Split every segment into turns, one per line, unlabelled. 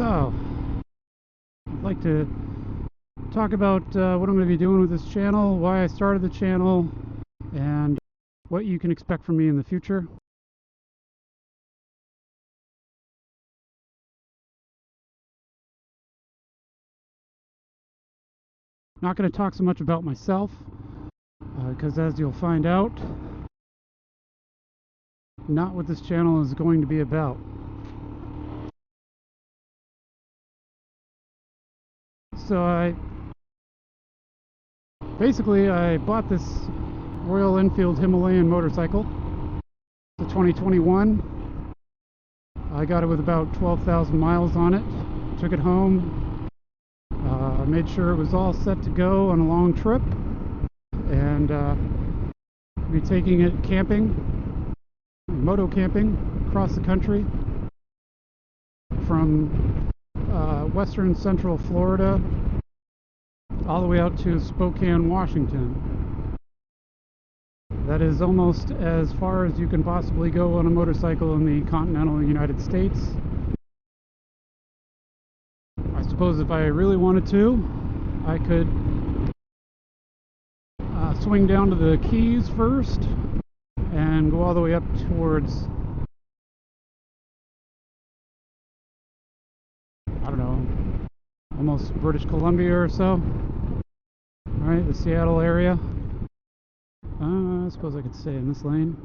So, I'd like to talk about what I'm going to be doing with this channel, why I started the channel, and what you can expect from me in the future. Not going to talk so much about myself, because as you'll find out, not what this channel is going to be about. So I bought this Royal Enfield Himalayan motorcycle. It's a 2021. I got it with about 12,000 miles on it. Took it home. Made sure it was all set to go on a long trip, and be taking it camping, moto camping across the country from western central Florida all the way out to Spokane, Washington. That is almost as far as you can possibly go on a motorcycle in the continental United States. I suppose if I really wanted to, I could swing down to the Keys first and go all the way up towards, I don't know, almost British Columbia or so. Alright, the Seattle area. I suppose I could stay in this lane.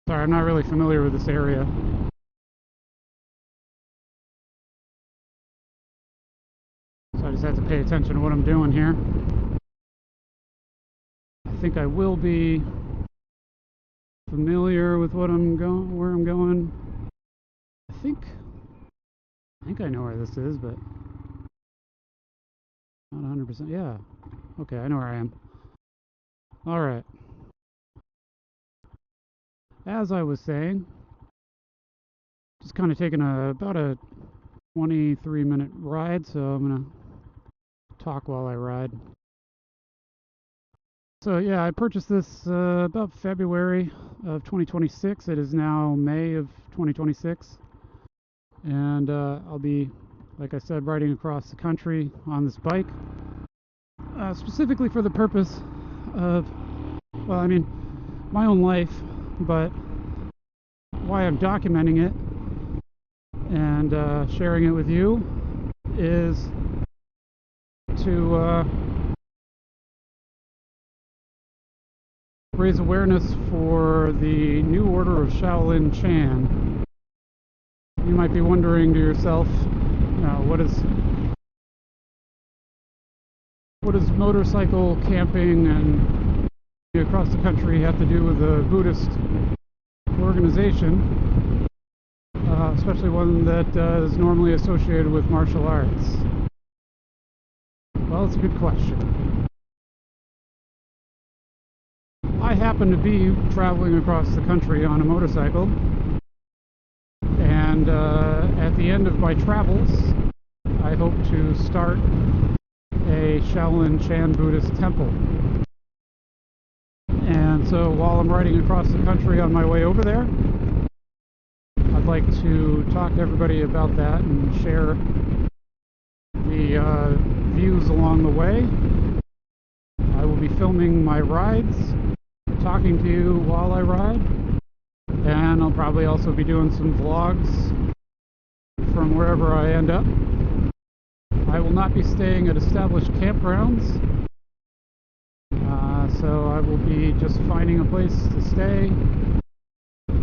Sorry, I'm not really familiar with this area. So I just have to pay attention to what I'm doing here. I think I will be familiar with what I'm going, where I'm going. I think I know where this is, but not 100%. Yeah. Okay, I know where I am. All right. As I was saying, just kind of taking about a 23-minute ride, so I'm gonna talk while I ride. So yeah, I purchased this about February of 2026. It is now May of 2026, and I'll be, like I said, riding across the country on this bike, specifically for the purpose of, well, I mean, my own life, but why I'm documenting it and sharing it with you is to raise awareness for the new order of Shaolin Chan. You might be wondering to yourself, what does motorcycle camping and across the country have to do with a Buddhist organization, especially one that is normally associated with martial arts? Well, it's a good question. I happen to be traveling across the country on a motorcycle, and at the end of my travels, I hope to start a Shaolin Chan Buddhist temple. And so while I'm riding across the country on my way over there, I'd like to talk to everybody about that and share the views along the way. I will be filming my rides, talking to you while I ride, and I'll probably also be doing some vlogs from wherever I end up. I will not be staying at established campgrounds, so I will be just finding a place to stay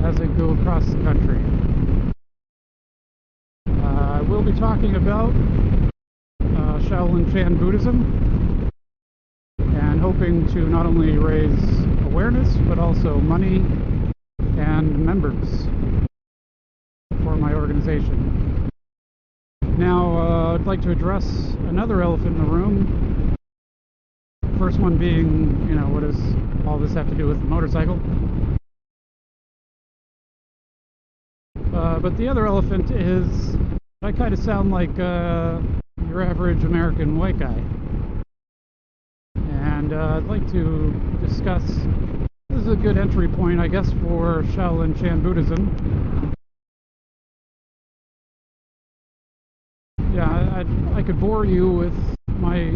as I go across the country. I will be talking about Shaolin Chan Buddhism, and hoping to not only raise awareness but also money and members for my organization. Now, I'd like to address another elephant in the room. First one being, what does all this have to do with the motorcycle? But the other elephant is I kind of sound like your average American white guy. And I'd like to discuss, this is a good entry point, I guess, for Shaolin Chan Buddhism. Yeah, I could bore you with my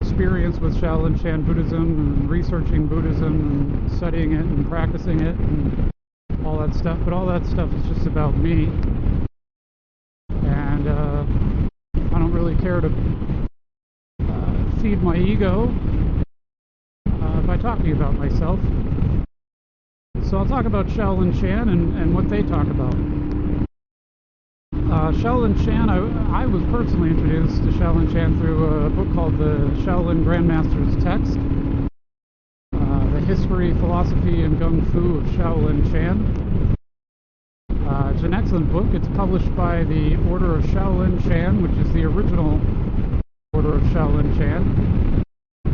experience with Shaolin Chan Buddhism and researching Buddhism and studying it and practicing it and all that stuff, but all that stuff is just about me. And I don't really care to feed my ego by talking about myself. So I'll talk about Shaolin Chan and what they talk about. Shaolin Chan, I was personally introduced to Shaolin Chan through a book called the Shaolin Grandmaster's Text, The History, Philosophy, and Gung Fu of Shaolin Chan. It's an excellent book. It's published by the Order of Shaolin Chan, which is the original Order of Shaolin Chan.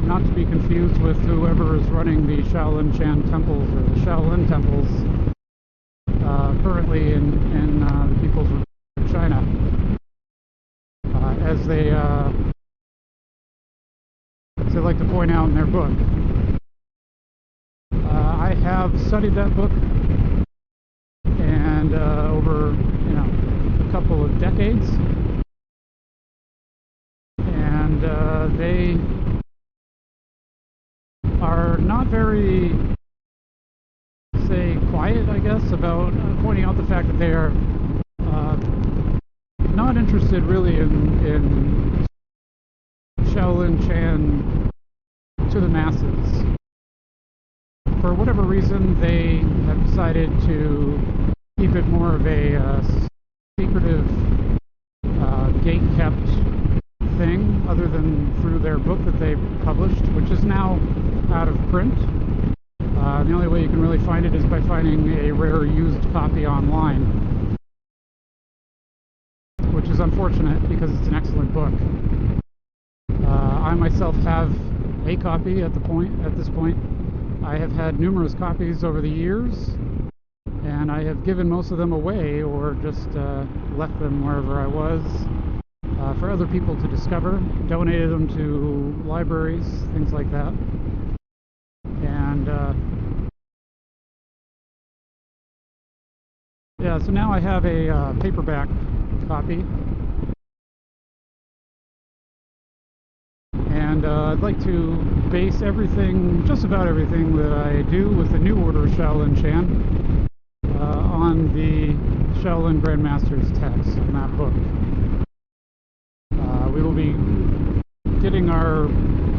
Not to be confused with whoever is running the Shaolin Chan temples or the Shaolin temples currently in the People's Republic of China. As they like to point out in their book. I have studied that book and over a couple of decades, and they are not very, say, quiet, I guess, about pointing out the fact that they are not interested really in Shaolin Chan to the masses. For whatever reason, they have decided to keep it more of a secretive, gate-kept thing, other than through their book that they published, which is now out of print. The only way you can really find it is by finding a rare used copy online, which is unfortunate because it's an excellent book. I myself have a copy at this point. I have had numerous copies over the years, and I have given most of them away or just left them wherever I was for other people to discover, donated them to libraries, things like that. And yeah, so now I have a paperback copy. And I'd like to base everything, just about everything that I do with the new Order of Shaolin Chan on the Shaolin Grandmaster's text in that book. We will be getting our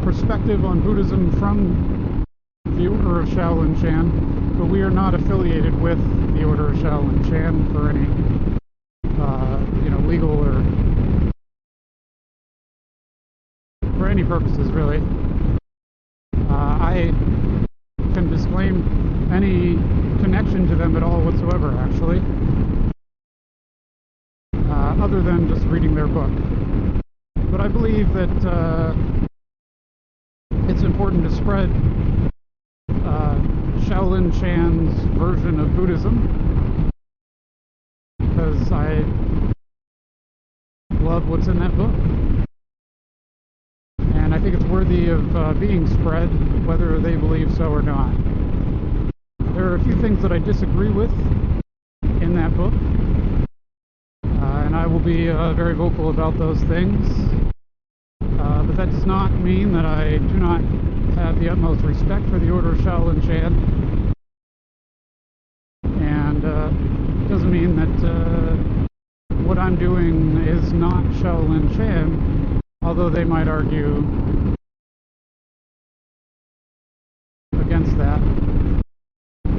perspective on Buddhism from the Order of Shaolin Chan, but we are not affiliated with the Order of Shaolin Chan for any, legal or for any purposes, really. I can disclaim any connection to them at all whatsoever, actually, other than just reading their book. But I believe that it's important to spread Shaolin Chan's version of Buddhism, because I love what's in that book. And I think it's worthy of being spread, whether they believe so or not. There are a few things that I disagree with in that book, and I will be very vocal about those things. But that does not mean that I do not have the utmost respect for the Order of Shaolin Chan, and it doesn't mean that what I'm doing is not Shaolin Chan, although they might argue against that.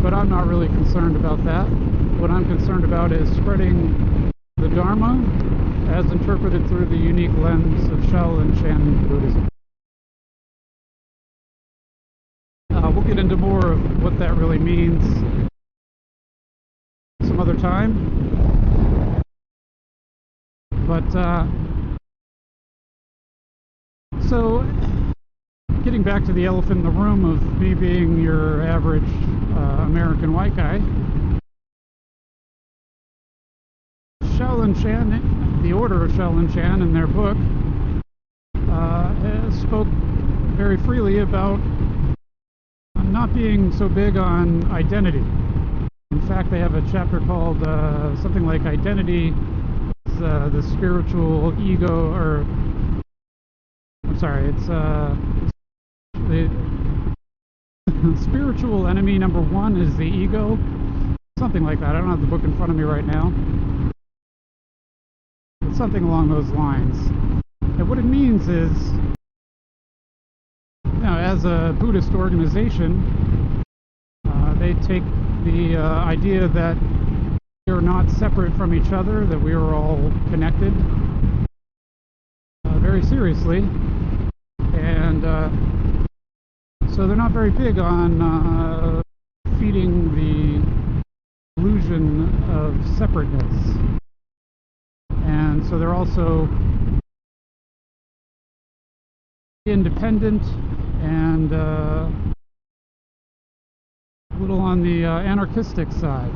But I'm not really concerned about that. What I'm concerned about is spreading the Dharma as interpreted through the unique lens of Shaolin Chan Buddhism. We'll get into more of what that really means some other time. But so, getting back to the elephant in the room of me being your average American white guy, Shaolin Shan, the Order of Shaolin Shan, in their book, spoke very freely about not being so big on identity. In fact, they have a chapter called something like identity, the spiritual ego, or I'm sorry, it's the spiritual enemy number one is the ego, something like that. I don't have the book in front of me right now. It's something along those lines. And what it means is, as a Buddhist organization, they take the idea that we are not separate from each other, that we are all connected, very seriously. And so they're not very big on feeding the illusion of separateness. And so they're also independent and a little on the anarchistic side.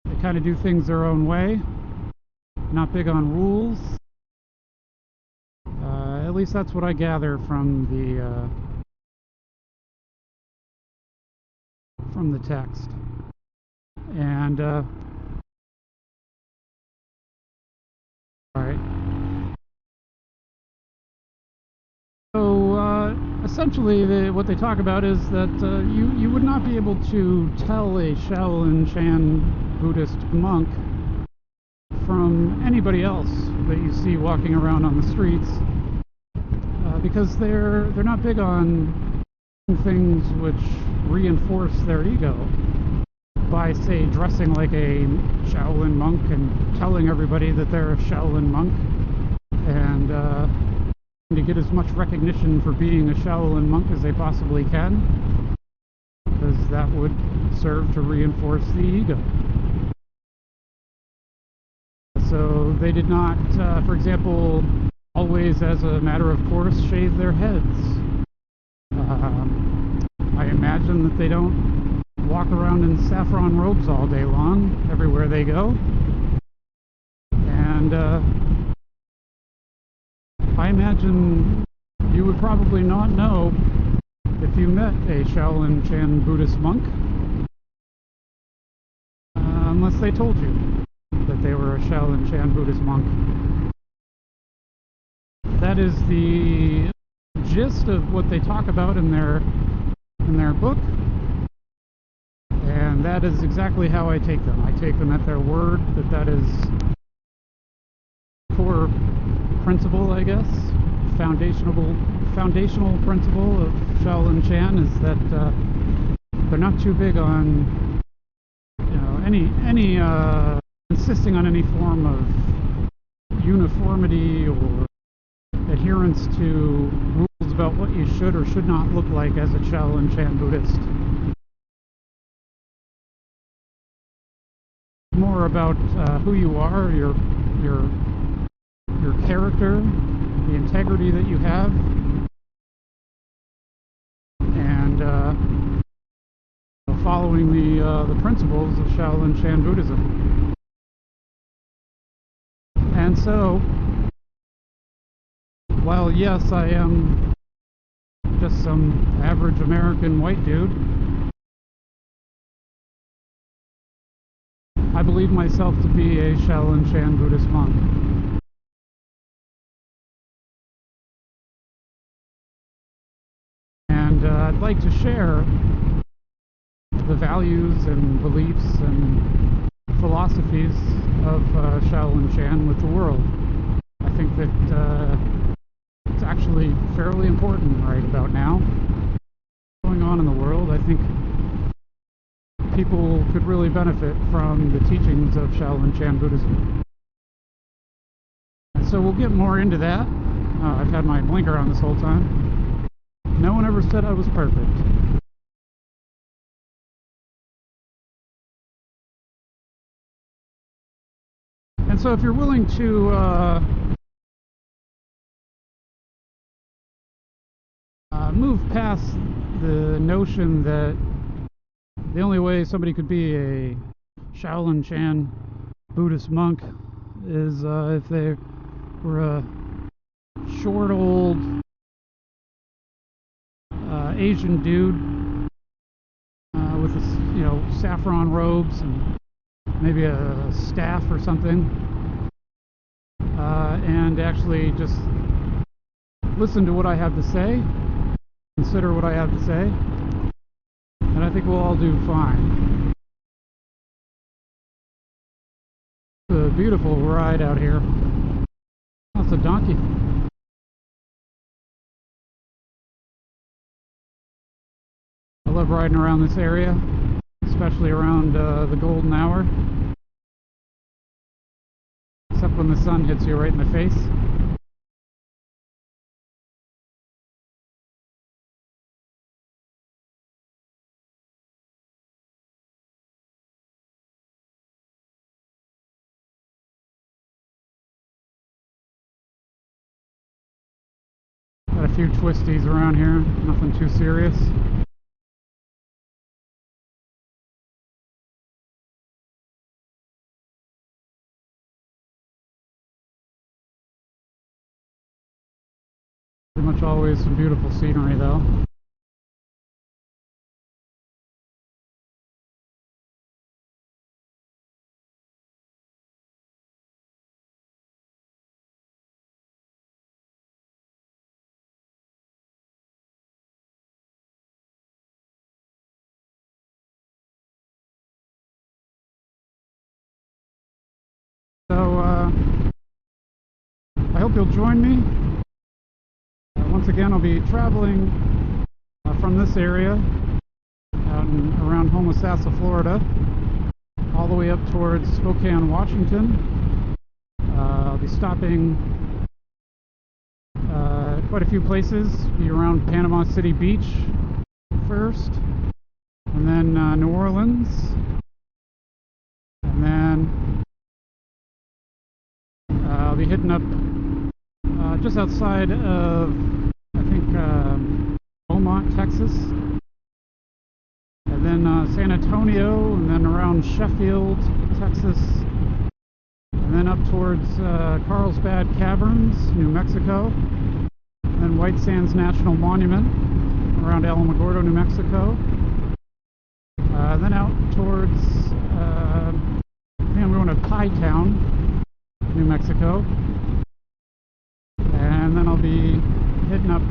They kind of do things their own way, not big on rules. At least that's what I gather from the text. And all right. So essentially, what they talk about is that you would not be able to tell a Shaolin Shan Buddhist monk from anybody else that you see walking around on the streets, because they're not big on things which reinforce their ego by, say, dressing like a Shaolin monk and telling everybody that they're a Shaolin monk, and to get as much recognition for being a Shaolin monk as they possibly can, because that would serve to reinforce the ego. So they did not, for example, always, as a matter of course, shave their heads. I imagine that they don't walk around in saffron robes all day long, everywhere they go. And I imagine you would probably not know if you met a Shaolin Shan Buddhist monk, unless they told you that they were a Shaolin Shan Buddhist monk. That is the gist of what they talk about in their book, and that is exactly how I take them. I take them at their word, that is core principle, I guess, foundational principle of Shaolin Shan is that they're not too big on any insisting on any form of uniformity or adherence to rules about what you should or should not look like as a Shaolin Shan Buddhist. More about who you are, your character, the integrity that you have, and following the principles of Shaolin Shan Buddhism. And so, while yes, I am just some average American white dude, I believe myself to be a Shaolin Shan Buddhist monk. And I'd like to share the values and beliefs and philosophies of Shaolin Shan with the world. I think that it's actually fairly important right about now. What's going on in the world, I think people could really benefit from the teachings of Shaolin Shan Buddhism. And so we'll get more into that. I've had my blinker on this whole time. No one ever said I was perfect. And so if you're willing to move past the notion that the only way somebody could be a Shaolin Chan Buddhist monk is if they were a short old Asian dude with saffron robes and maybe a staff or something, and actually just listen to what I have to say, consider what I have to say, and I think we'll all do fine. It's a beautiful ride out here. Oh, it's a donkey. I love riding around this area, especially around the golden hour, except when the sun hits you right in the face. Got a few twisties around here, nothing too serious. Pretty much always some beautiful scenery though. So I hope you'll join me. Once again, I'll be traveling from this area out around Homosassa, Florida, all the way up towards Spokane, Washington. I'll be stopping quite a few places. Be around Panama City Beach first, and then New Orleans, and then I'll be hitting up just outside of, I think, Beaumont, Texas, and then San Antonio, and then around Sheffield, Texas, and then up towards Carlsbad Caverns, New Mexico, and then White Sands National Monument around Alamogordo, New Mexico, then out towards, I think I'm going to Pie Town, New Mexico, and then I'll be hitting up,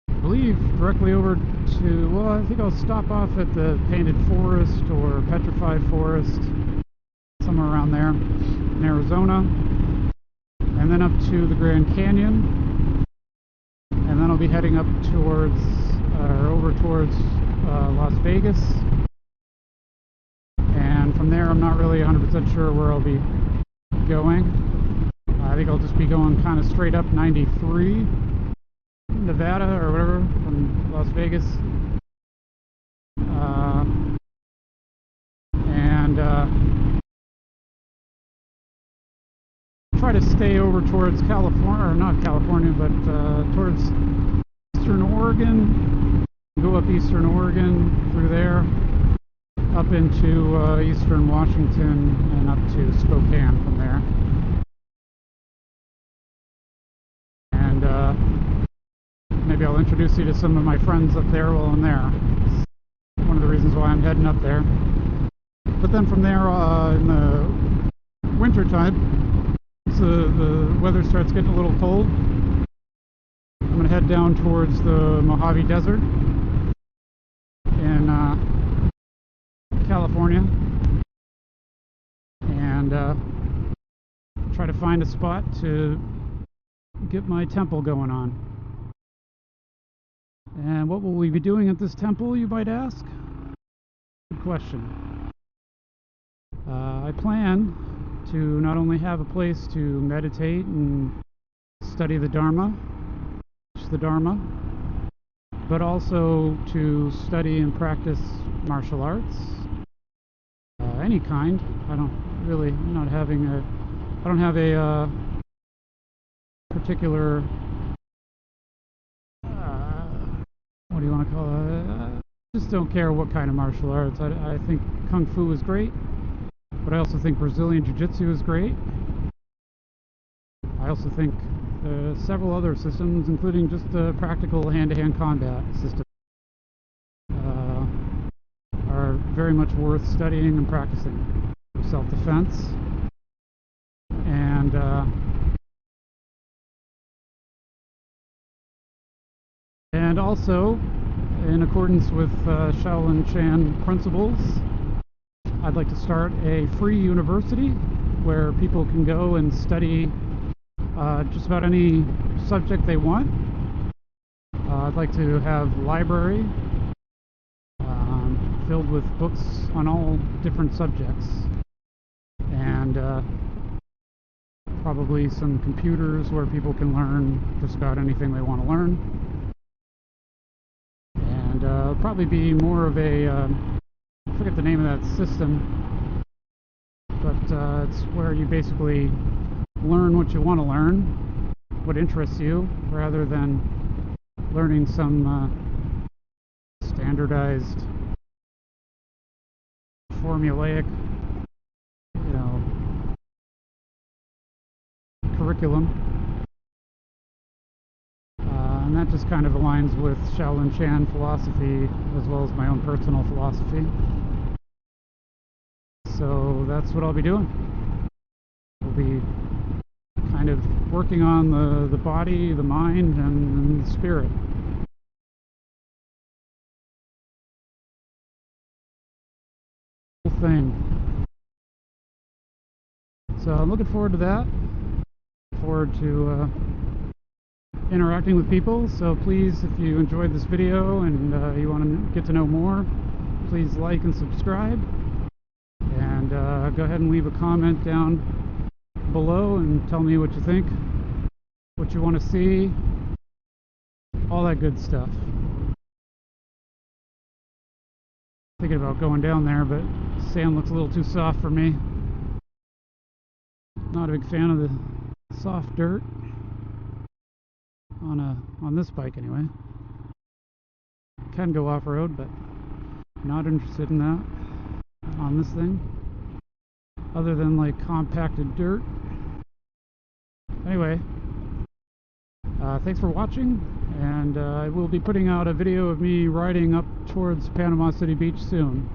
I believe, directly over to, well, I think I'll stop off at the Painted Forest or Petrified Forest, somewhere around there, in Arizona, and then up to the Grand Canyon, and then I'll be heading up towards, or over towards Las Vegas, and from there I'm not really 100% sure where I'll be going. I think I'll just be going kind of straight up 93, Nevada or whatever, from Las Vegas, and try to stay over towards California, or not California, but towards Eastern Oregon, go up Eastern Oregon through there, up into Eastern Washington, and up to Spokane from there. Maybe I'll introduce you to some of my friends up there while I'm there. It's one of the reasons why I'm heading up there. But then from there, in the winter time, so the weather starts getting a little cold, I'm going to head down towards the Mojave Desert in California, and try to find a spot to get my temple going on. And what will we be doing at this temple, you might ask? Good question. I plan to not only have a place to meditate and study the Dharma, teach the Dharma, but also to study and practice martial arts, any kind. I don't have a particular, what do you want to call it? just don't care what kind of martial arts. I think Kung Fu is great, but I also think Brazilian Jiu-Jitsu is great. I also think several other systems, including just practical hand-to-hand combat systems, are very much worth studying and practicing for self-defense. And also, in accordance with Shaolin Chan principles, I'd like to start a free university where people can go and study just about any subject they want. I'd like to have a library filled with books on all different subjects, and probably some computers where people can learn just about anything they want to learn. And it'll probably be more of a I forget the name of that system, but it's where you basically learn what you want to learn, what interests you, rather than learning some standardized, formulaic, curriculum. And that just kind of aligns with Shaolin Chan philosophy as well as my own personal philosophy. So that's what I'll be doing. We'll be kind of working on the body, the mind, and the spirit. Whole thing. So I'm looking forward to that. Forward to interacting with people. So please, if you enjoyed this video and you want to get to know more, please like and subscribe. And go ahead and leave a comment down below and tell me what you think, what you want to see, all that good stuff. Thinking about going down there, but sand looks a little too soft for me. Not a big fan of the soft dirt on this bike anyway. Can go off-road, but not interested in that on this thing, other than like compacted dirt. Anyway, thanks for watching, and I will be putting out a video of me riding up towards Panama City Beach soon.